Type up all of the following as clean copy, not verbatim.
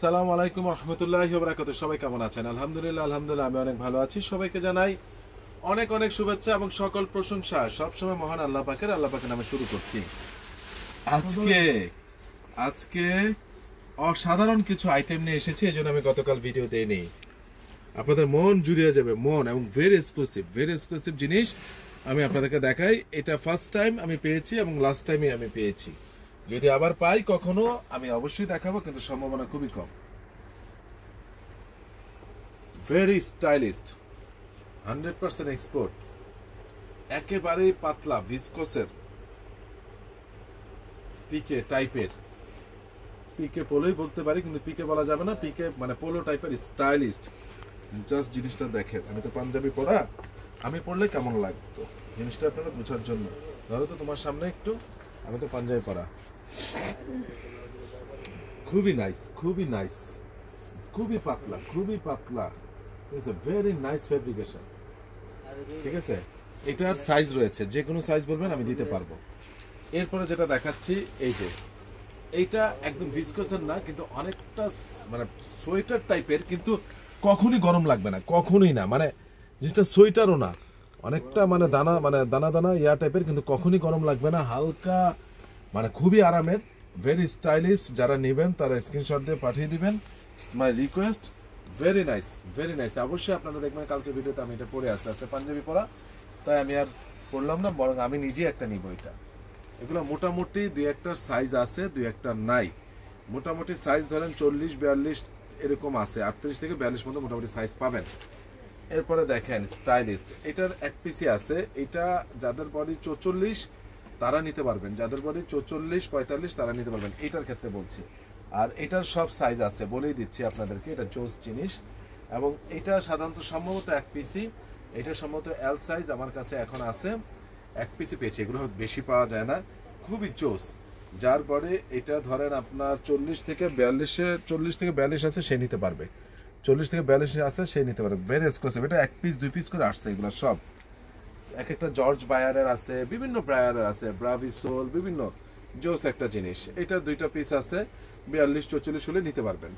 আসসালামু আলাইকুম রহমতুল্লাহি ওয়া বারাকাতুহু। সবাই কেমন আছেন? আলহামদুলিল্লাহ আমি অনেক ভালো আছি। সবাইকে জানাই অনেক অনেক শুভেচ্ছা এবং সকল প্রশংসা সবসময় মহান আল্লাহ পাকের নামে শুরু করছি। আজকে অসাধারণ কিছু আইটেম নিয়ে এসেছি, এই জন্য আমি গতকাল ভিডিও দেইনি। আপনাদের মন জুড়িয়ে যাবে, মন, এবং ভেরি এক্সক্লুসিভ জিনিস আমি আপনাদেরকে দেখাই। এটা ফার্স্ট টাইম আমি পেয়েছি এবং লাস্ট টাইমে আমি পেয়েছি। যদি আবার পাই কখনো আমি অবশ্যই দেখাবো, কিন্তু সম্ভাবনা খুবই কম। ভেরি স্টাইলিস্ট, 100% এক্সপোর্ট, একেবারেই পাতলা ভিসকোসের পিকে টাইপের, পিকে পোলোই বলতে পারি কিন্তু পিকে বলা যাবে না, পিকে মানে পোলো টাইপের স্টাইলিস্ট। জাস্ট জিনিসটা দেখেন, আমি তো পাঞ্জাবি পরা, আমি পরলে কেমন লাগতো জিনিসটা আপনারা বোঝার জন্য। ধরো তো তোমার সামনে একটু, আমি তো পাঞ্জাবি পরা, খুবই নাইস, খুবই পাতলা, ভেরি নাইস ফেব্রিকেশন। ঠিক আছে, এটার সাইজ রয়েছে, যে কোনো সাইজ বলবেন আমি দিতে পারবো। এরপরে যেটা দেখাচ্ছি, এই যে এইটা একদম ভিসকোসের না, কিন্তু অনেকটা মানে সোয়েটার টাইপের, কিন্তু কখনই গরম লাগবে না, কখনোই না। মানে জিনিসটা সোয়েটারও না, অনেকটা মানে দানা ইয়া টাইপের, কিন্তু কখনই গরম লাগবে না। হালকা মানে খুবই আরামের, ভেরি স্টাইলিশ। যারা নেবেন তারা স্ক্রিনশট দিয়ে পাঠিয়ে দিবেন, মাই রিকোয়েস্ট। Very nice. অবশ্যই আপনারা দেখবেন কালকে ভিডিওতে আমি এটা পরে আসতে পাঞ্জাবি পরা, তাই আমি আর পড়লাম না, বরং আমি নিজে একটা নিব। এগুলো মোটামুটি দুই একটার সাইজ আছে, দুই একটা নাই। মোটামুটি সাইজ ধরেন 40-42 এরকম আছে, 38 থেকে 42 মধ্যে মোটামুটি সাইজ পাবেন। এরপরে দেখেন স্টাইলিস্ট, এটার এক পিসি আছে। এটা যাদের বডি 44 তারা নিতে পারবেন, যাদের বডি 44-45 তারা নিতে পারবেন, এটার ক্ষেত্রে বলছি। আর এটার সব সাইজ আছে, বলেই দিচ্ছি আপনাদেরকে, এটা জোস জিনিস। এবং এটা সাধারণত সম্ভবত এক পিসি, এটা সম্ভবত এল সাইজ আমার কাছে এখন আছে, এক পিসি পেয়েছি। এগুলো বেশি পাওয়া যায় না, খুবই জোস। যার বডি এটা ধরেন আপনার 40 থেকে 42 আছে, সে নিতে পারবে। 40 থেকে 42 আছে, সে নিতে পারবে। Very exclusive. এটা এক পিস 2 পিস করে আসছে, এগুলো সব এক একটা জর্জ বায়ারের আছে, বিভিন্ন ব্রায়ারের আছে, ব্রাভিসোল, বিভিন্ন জোস একটা জিনিস। এটার 2টা পিস আছে, 42-44 হলে নিতে পারবেন।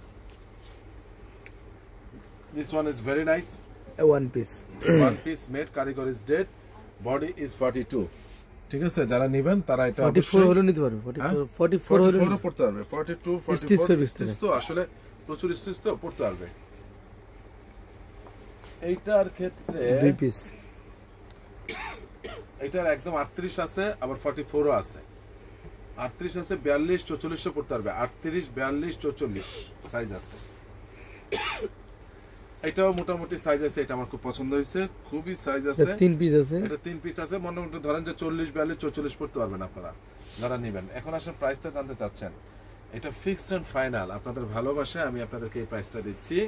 This one is very nice. One piece made, কারিগর is dead, body is 42. ঠিক আছে, যারা নেবেন তারা এটা 44 হলে নিতে পারবে, 44 হলে পড়তে পারবে, 42-44 তো আসলে প্রচুর স্টিচ তো পড়তে পারবে। এইটার ক্ষেত্রে 2 পিস, এটার একদম 38 আছে, আবার 44ও আছে। 38 আছে, 42-44 পড়তে পারবে, 38-42-44 সাইজ আছে। এটাও মোটামুটি সাইজ আছে, এটা আমার খুব পছন্দ হয়েছে, খুবই সাইজ আছে। 3 পিস আছে, এটা 3 পিস আছে। মোটামুটি ধরেন যে 40-42-44 পড়তে পারবেন আপনারা যারা নেবেন। এখন আসলে প্রাইসটা জানতে চাচ্ছেন, এটা ফিক্সড এন্ড ফাইনাল। আপনাদের ভালোবাসায় আমি আপনাদেরকে এই প্রাইসটা দিচ্ছি।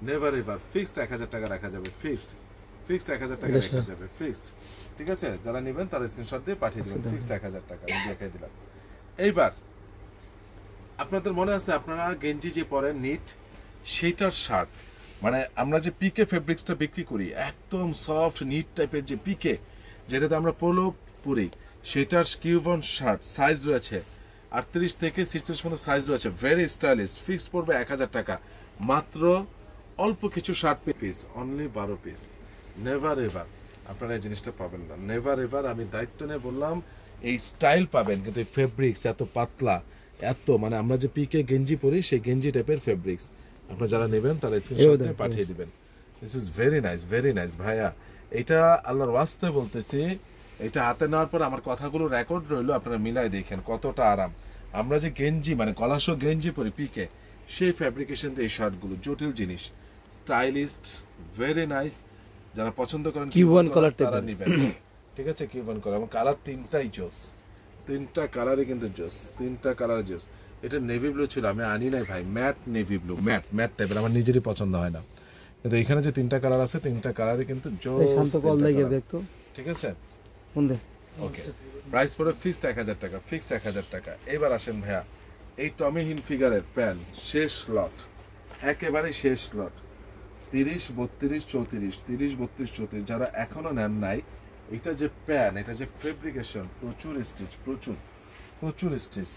নেভার এভার ফিক্সড 1000 টাকা রাখা যাবে, ফিক্সড 1000 টাকা রাখা যাবে, ফিক্সড। ঠিক আছে, যারা নেবেন তারা স্ক্রিনশট দিয়ে পাঠিয়ে দিবেন, ফিক্সড 1000 টাকা আমি দেখাই দিলাম। এইবার আপনাদের মনে আছে, আপনারা গেঞ্জি যে পরেন নিট, সেইটার শার্ট, মানে আমরা যে পিকে ফেব্রিক্সটা বিক্রি করি, একদম সফট নিট টাইপের যে পিকে, যেটাতে আমরা পোলো পরি, সেটার কিউবন শার্ট সাইজ রয়েছে 38 থেকে 46 পর্যন্ত সাইজ রয়েছে। ভেরি স্টাইলিশ, ফিক্স পড়বে 1000 টাকা মাত্র। অল্প কিছু shirt piece, only 12 piece. Never ever আপনারা এই জিনিসটা পাবেন না, নেভার এভার। আমি দায়িত্ব নিয়ে বললাম, এই স্টাইল পাবেন, কিন্তু এই ফেব্রিক্স এত পাতলা, এত মানে আমরা যে পিকে গেঞ্জি পরি সেই গেঞ্জি টাইপের ফেব্রিক্স। আপনারা যারা নেবেন তারা স্ক্রিনশট দিয়ে পাঠিয়ে দিবেন। দিস ইজ ভেরি নাইস ভাইয়া। এটা আল্লাহর ওয়াস্তে বলতেছি, এটা হাতে নেওয়ার পর আমার কথাগুলো রেকর্ড রইলো, আপনারা মিলাই দেখেন কতটা আরাম। আমরা যে গেঞ্জি মানে কলাশো গেঞ্জি পরি পিকে, সেই ফ্যাব্রিকেশন দিয়ে এই শার্টগুলো, জটিল জিনিস, স্টাইলিস্ট, ভেরি নাইস। যারা পছন্দ করেন কিউবন কালার তারা নেবেন। ঠিক আছে, কিউবন কালার, এবং কালার 3টাই জোস, 3টা কালারই কিন্তু জোস, 3টা কালার জোস। এটা নেভি ব্লু ছিল, আমি আনি নাই ভাই, ম্যাট নেভি ব্লু, ম্যাট টাইপের, আমার নিজেরই পছন্দ হয় না। কিন্তু এখানে যে 3টা কালার আছে, 3টা কালারই কিন্তু জোস। ঠিক আছে, ওকে। প্রাইস পড়ে ফিক্সড 1000 টাকা, ফিক্সড 1000 টাকা। এবার আসেন ভাইয়া, এই টমি হিলফিগারের প্যান্ট শেষ লট, একেবারে শেষ লট, 30-32-34, যারা এখনো নেন নাই, এটা যে প্যান্ট, এটা যে ফেব্রিকেশন, প্রচুর স্টিচ, প্রচুর স্টিচ।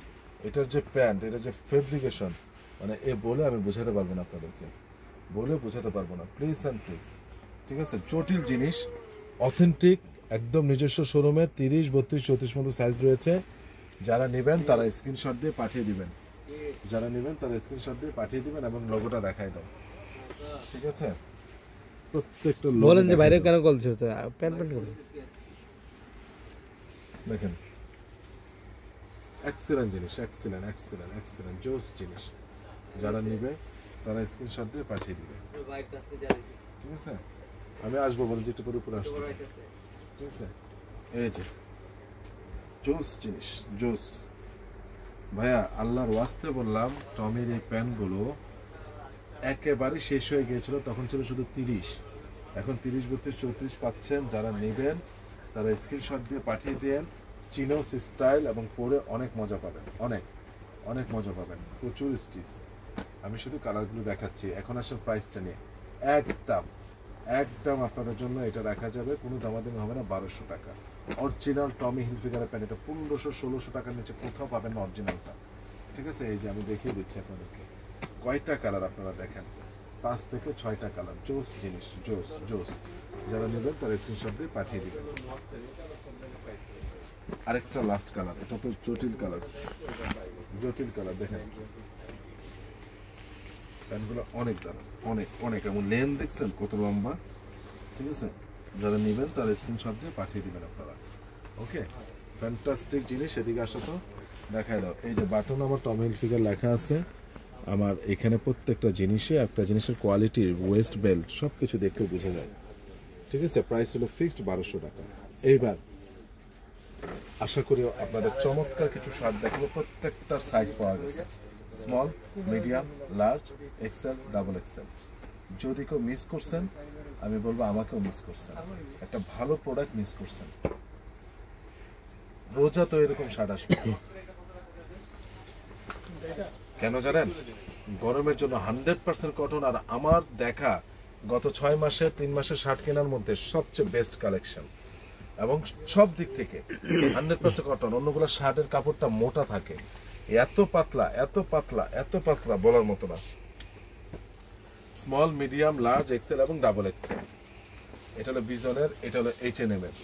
এটার যে প্যান্ট, এটা যে ফেব্রিকেশন, মানে এ বলে আমি বোঝাতে পারবো না আপনাদেরকে, বলে বোঝাতে পারবো না, প্লিজ অ্যান্ড প্লিজ। ঠিক আছে, জটিল জিনিস, অথেন্টিক, একদম নিজস্ব শোরুমের 30, 32, 34 মতো সাইজ রয়েছে। যারা নেবেন তারা স্ক্রিনশট দিয়ে পাঠিয়ে দিবেন, যারা নেবেন তারা স্ক্রিনশট দিয়ে পাঠিয়ে দিবেন এবং লোগোটা দেখাই দাও। ঠিক আছে, প্রত্যেকটা বলেন যে বাইরে কেন কল দিচ্ছে, প্যান্ট প্যান্ট করে দেখেন, এক্সেলেন্ট জিনিস, এক্সেলেন্ট এক্সেলেন্ট এক্সেলেন্ট জোস জিনিস। যারা নেবে তারা স্ক্রিনশট দিয়ে পাঠিয়ে দিবে। ঠিক আছে, আমি আসবো বলে যেটা করে উপরে আসতেছে। ঠিক আছে, এই যে জোস জিনিস, জোস ভাইয়া, আল্লাহর ওয়াস্তে বললাম, টমির এই প্যান্টগুলো একেবারে শেষ হয়ে গিয়েছিল, তখন ছিল শুধু 30, এখন 30, 32, 34 পাচ্ছেন। যারা নেবেন তারা স্ক্রিনশট দিয়ে পাঠিয়ে দেন। চিনোস স্টাইল এবং পরে অনেক মজা পাবেন, অনেক অনেক মজা পাবেন, প্রচুর স্টিচ। আমি শুধু কালারগুলো দেখাচ্ছি, এখন আসলে প্রাইসটা নিয়ে একদম একদম আপনাদের জন্য এটা রাখা যাবে, কোনো দামাদামি হবে না, 1200 টাকা। অরিজিনাল টমি হিলফিগারের প্যান্ট, এটা 1500, 1600 টাকার নিচে কোথাও পাবেন না অরিজিনালটা। ঠিক আছে, এই যে আমি দেখিয়ে দিচ্ছি আপনাদেরকে, কয়টা কালার আপনারা দেখেন, 5 থেকে 6টা কালার, জোস জিনিস, জোস জোস। যারা নেবেন তারা স্ক্রিনশট দিয়ে পাঠিয়ে দিবেন। আরেকটা লাস্ট কালার, এটা তো জটিল কালার, জটিল কালার দেখেন, প্যান্টগুলো অনেক দাম, অনেক অনেক, এবং লেন দেখছেন কত লম্বা। ঠিক আছে, যারা নেবেন তারা স্ক্রিনশট দিয়ে পাঠিয়ে দিবেন আপনারা। ওকে, ফ্যান্টাস্টিক জিনিস। এদিকে আসো তো, দেখাই দাও। এই যে বাটন আমার টমি হিলফিগার লেখা আছে, আমার এখানে প্রত্যেকটা জিনিসে একটা জিনিসের কোয়ালিটি, ওয়েস্ট বেল্ট সব কিছু দেখতে বোঝা যায়। ঠিক আছে, প্রাইস হলো ফিক্সড 1200 টাকা। এইবার আশা করি আপনাদের চমৎকার কিছু শার্ট দেখাবো, প্রত্যেকটার সাইজ পাওয়া গেছে, small, medium, large, XL, double XL. যদি কেউ মিস করছেন, আমি বলবো আমাকেও মিস করছেন, একটা ভালো প্রোডাক্ট মিস করছেন। রোজা তো এরকম শার্ট আসবে, কেন জানেন? গরমের জন্য 100% কটন। আর আমার দেখা গত 6 মাসে 3 মাসের শার্ট কেনার মধ্যে সবচেয়ে বেস্ট কালেকশন, এবং সব দিক থেকে 100% কটন। অন্যগুলো শার্টের কাপড়টা মোটা থাকে, এত পাতলা এত পাতলা এত পাতলা বলার মতো না। স্মল, মিডিয়াম, লার্জ, এক্সেল এবং ডাবল এক্সেল। এটা হলো বিজনের, এটা হলো H&M এর।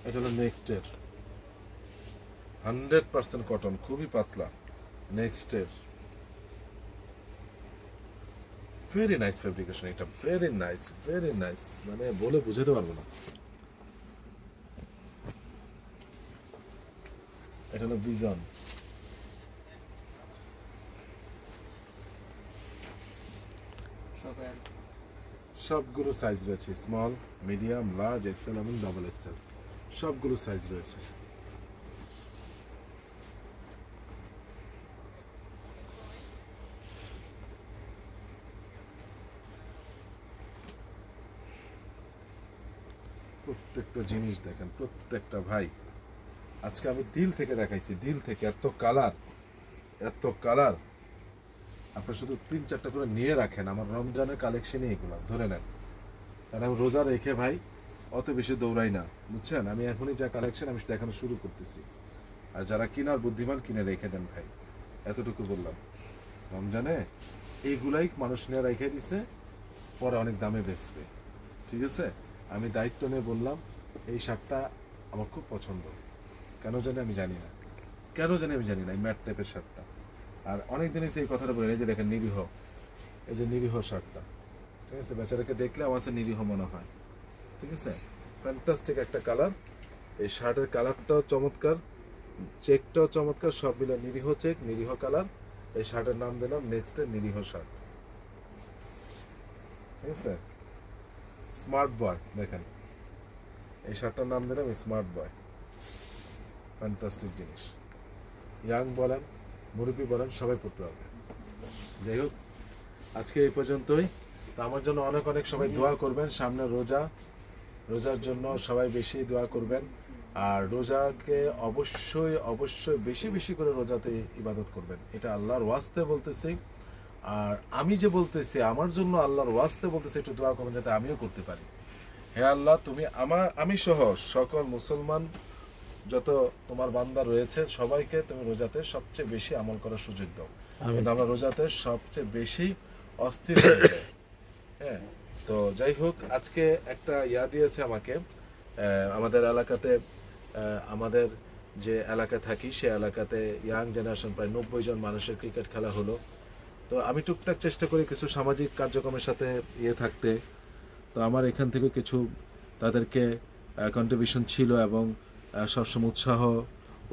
এটা হলো নেক্সট এর, 100% কটন, খুবই পাতলা। নেক্সট এর ভেরি নাইস ফেব্রিকেশন, এটা ভেরি নাইস, ভেরি নাইস, মানে বলে বুঝাতে পারবো না। এটা হলো ভিজন, সবগুলো সাইজ রয়েছে, স্মল, মিডিয়াম, লার্জ, এক্সেল এবং ডাবল এক্সেল, সবগুলো সাইজ রয়েছে। প্রত্যেকটা জিনিস দেখেন, প্রত্যেকটা ভাই, আজকে আমি দিল থেকে দেখাইছি, দিল থেকে। এত কালার, এত কালার, আপনার শুধু 3-4টা করে নিয়ে রাখেন, আমার রমজানের কালেকশনই এগুলো ধরে নেন। কারণ আমি রোজা রেখে ভাই অত বেশি দৌড়াই না, বুঝছেন? আমি এখনই যা কালেকশন আমি দেখানো শুরু করতেছি। আর যারা কিনার বুদ্ধিমান কিনে রেখে দেন ভাই, এতটুকু বললাম। রমজানে এইগুলাই মানুষ নিয়ে রেখে দিছে, পরে অনেক দামে বেচবে। ঠিক আছে, আমি দায়িত্ব নিয়ে বললাম, এই শার্টটা আমার খুব পছন্দ, কেন জানি আমি জানি না, কেন জানি আমি জানি না, এই ম্যাট টাইপের শার্টটা। আর অনেক দিন এই কথাটা বলেন, এই যে দেখেন নিরীহ, এই যে নিরীহ শার্টটা, ঠিক আছে, বেচারাকে দেখলে আমার কাছে নিরীহ মনে হয়। ঠিক আছে, ফ্যান্টাস্টিক একটা কালার, এই শার্টের কালারটাও চমৎকার, চেকটাও চমৎকার, সব মিলে নিরীহ চেক, নিরীহ কালার। এই শার্টের নাম দিলাম নেক্সটের নিরীহ শার্ট। ঠিক আছে, স্মার্ট বয়, দেখেন এই শার্টটার নাম দিলাম স্মার্ট বয়, ফ্যান্টাস্টিক জিনিস। ইয়াং বলেন, মুরব্বী বলেন, সবাই পড়তে পারবে। যাই হোক, আজকে এই পর্যন্তই। তো আমার জন্য অনেক অনেক সবাই দোয়া করবেন, সামনে রোজা, রোজার জন্য সবাই বেশি দোয়া করবেন। আর রোজাকে অবশ্যই অবশ্যই বেশি বেশি করে রোজাতে ইবাদত করবেন, এটা আল্লাহর ওয়াস্তে বলতেছি। আর আমি যে বলতেছি আমার জন্য আল্লাহর ওয়াস্তে বলতেছি, একটু দোয়া করবেন যাতে আমিও করতে পারি। হে আল্লাহ, তুমি আমি সহ সকল মুসলমান যত তোমার বান্দা রয়েছে সবাইকে তুমি রোজাতে সবচেয়ে বেশি আমল করার সুযোগ দাও। কিন্তু আমরা রোজাতে সবচেয়ে বেশি অস্থির হয়ে যাই। হ্যাঁ, তো যাই হোক, আজকে একটা দিয়েছে আমাকে আমাদের এলাকাতে, আমাদের যে এলাকায় থাকি সে এলাকাতে ইয়াং জেনারেশন প্রায় 90 জন মানুষের ক্রিকেট খেলা হলো। তো আমি টুকটাক চেষ্টা করি কিছু সামাজিক কার্যক্রমের সাথে থাকতে। তো আমার এখান থেকে কিছু তাদেরকে কন্ট্রিবিউশন ছিল এবং সবসময় উৎসাহ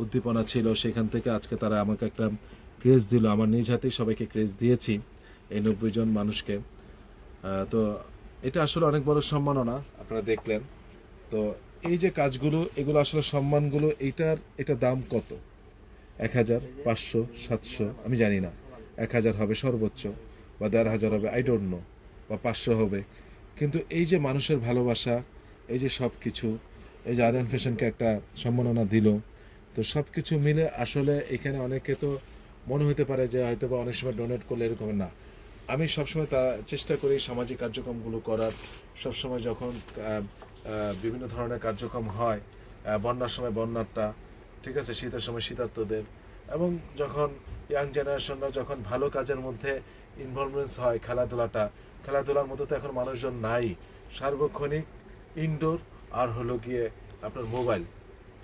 উদ্দীপনা ছিল। সেখান থেকে আজকে তারা আমাকে একটা ক্রেজ দিল। আমার নিজ হাতেই সবাইকে ক্রেজ দিয়েছি এই 90 জন মানুষকে। তো এটা আসলে অনেক বড় সম্মাননা, আপনারা দেখলেন। তো এই যে কাজগুলো, এগুলো আসলে সম্মানগুলো, এটা দাম কত? 1000, 500, 700 আমি জানি না, 1000 হবে সর্বোচ্চ, বা 1500 হবে, আই ডোন্ট নো, বা 500 হবে। কিন্তু এই যে মানুষের ভালোবাসা, এই যে সব কিছু, এই যে আরিয়ান ফ্যাশনকে একটা সম্মাননা দিল, তো সব কিছু মিলে আসলে এখানে অনেকে তো মনে হতে পারে যে হয়তো বা অনেক সময় ডোনেট করলে এরকম না। আমি সবসময় চেষ্টা করি সামাজিক কার্যক্রমগুলো করার। সবসময় যখন বিভিন্ন ধরনের কার্যক্রম হয়, বন্যার সময় বন্যারটা, ঠিক আছে, শীতের সময় শীতার্তদের, এবং যখন ইয়াং জেনারেশনরা যখন ভালো কাজের মধ্যে ইনভলভমেন্টস হয়, খেলাধুলার মধ্যে তো এখন মানুষজন নাই, সার্বক্ষণিক ইনডোর আর হলো গিয়ে আপনার মোবাইল,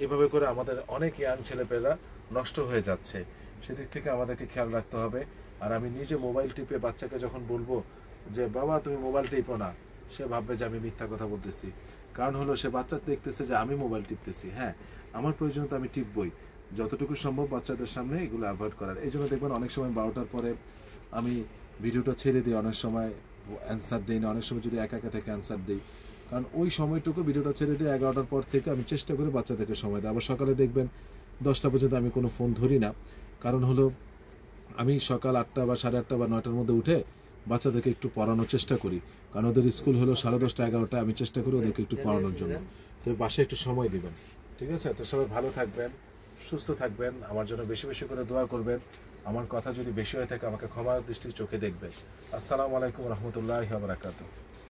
এভাবে করে আমাদের অনেক ইয়াং ছেলেপেলেরা নষ্ট হয়ে যাচ্ছে। সেদিক থেকে আমাদেরকে খেয়াল রাখতে হবে। আর আমি নিজে মোবাইল টিপে বাচ্চাকে যখন বলবো যে বাবা তুমি মোবাইল টিপো না, সে ভাববে যে আমি মিথ্যা কথা বলতেছি। কারণ হলো সে বাচ্চা দেখতেছে যে আমি মোবাইল টিপতেছি। হ্যাঁ, আমার প্রয়োজনীয়তা আমি টিপবই, যতটুকু সম্ভব বাচ্চাদের সামনে এগুলো অ্যাভয়েড করার। এই জন্য দেখবেন অনেক সময় 12টার পরে আমি ভিডিওটা ছেড়ে দিই, অনেক সময় অ্যান্সার দিই না, অনেক সময় যদি একা থেকে অ্যান্সার দিই। কারণ ওই সময়টুকু ভিডিওটা ছেড়ে দিয়ে 11টার পর থেকে আমি চেষ্টা করি বাচ্চাদেরকে সময় দেয়। আবার সকালে দেখবেন 10টা পর্যন্ত আমি কোনো ফোন ধরি না। কারণ হলো আমি সকাল 8টা বা 8:30 বা 9টার মধ্যে উঠে বাচ্চাদেরকে একটু পড়ানোর চেষ্টা করি। কারণ ওদের স্কুল হলো 10:30, 11টা, আমি চেষ্টা করি ওদেরকে একটু পড়ানোর জন্য। তো বাসায় একটু সময় দিবেন, ঠিক আছে? তো সবাই ভালো থাকবেন, সুস্থ থাকবেন, আমার জন্য বেশি বেশি করে দোয়া করবেন। আমার কথা যদি বেশি হয়ে থাকে আমাকে ক্ষমা দৃষ্টির চোখে দেখবেন। আসসালামু আলাইকুম রহমতুল্লাহি ওয়া বারাকাতুহু।